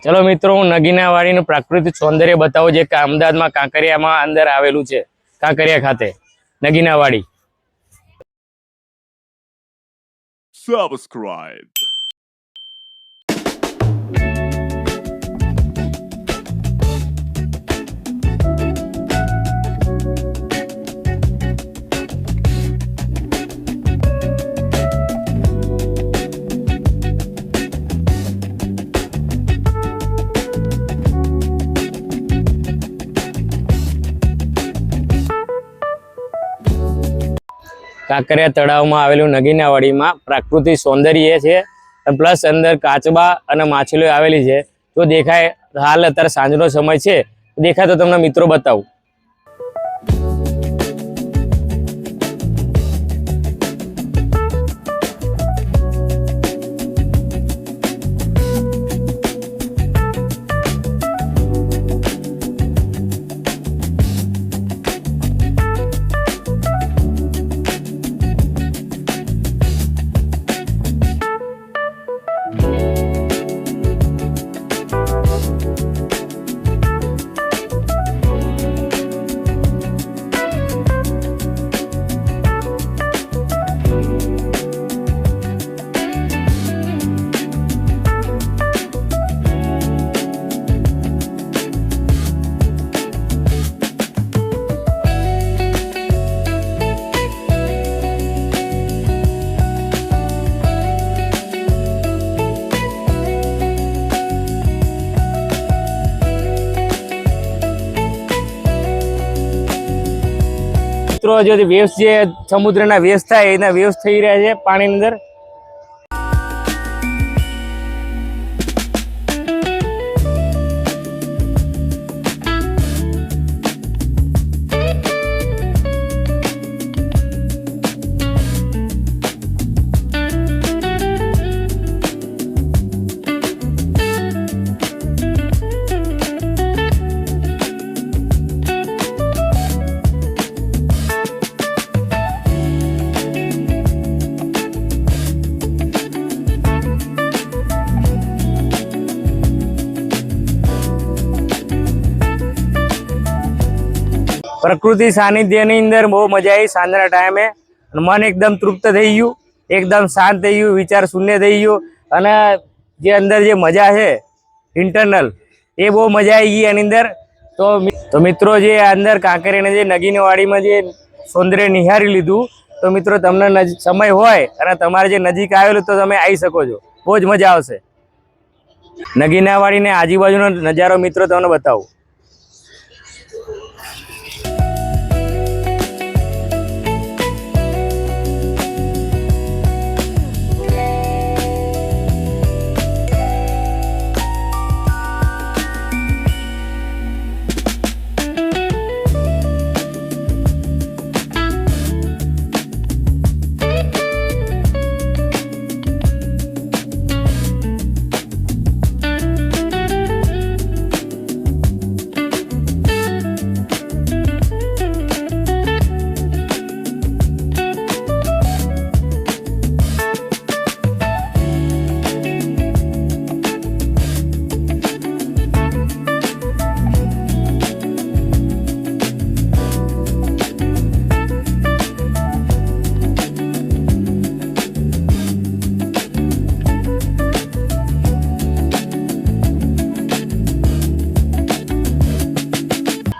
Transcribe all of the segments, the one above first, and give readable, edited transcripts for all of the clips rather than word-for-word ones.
चलो मित्रों, હું નગીનાવાડીનું પ્રાકૃતિક સૌંદર્ય બતાવું જે અમદાવાદમાં કાંકરિયામાં અંદર આવેલું છે। કાંકરિયા ખાતે નગીનાવાડી। Subscribe. કાંકરિયા તળાવમાં આવેલું નગીનાવાડીમાં પ્રાકૃતિક સૌંદર્ય છે પ્લસ અંદર કાચબા અને માછલીઓ આવેલી છે। તો દેખાય હાલ અત્યારે સાંજનો સમય છે, દેખાય તો તમને મિત્રો બતાવું। મિત્રો જો વેવ્સ જે સમુદ્રના વેવ્સ થાય એના વેવ્સ થઈ રહ્યા છે પાણીની અંદર। प्रकृति सानिध्य अंदर बहुत मजा आई। सांजना टाइम मन एकदम तृप्त थी गयु, एकदम शांत थी गयु, विचार शून्य थी गयु अने जे अंदर जे मजा है इंटरनल ए बहुत मजा आई गई एनी अंदर। तो मित्रों जे अंदर कांकरियाने जे नगीनावाड़ी में जे सौंदर्य निहारी लीधुं तो मित्रों तमने समय होय अने तमारे जे नजीक आवेलुं तो तमे आई शको छो, बहुत ज मजा आवशे। नगीनावाड़ी ने आजूबाजूनो नजारो मित्रों तमने बतावुं।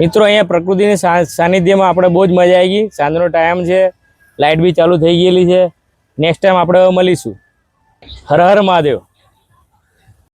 मित्रों अँ प्रकृति सानिध्य में अपने बहुत मजा आई गई। सांजनो टाइम है, लाइट भी चालू थी गई है। नेक्स्ट टाइम आप मळीशुं। हर हर महादेव।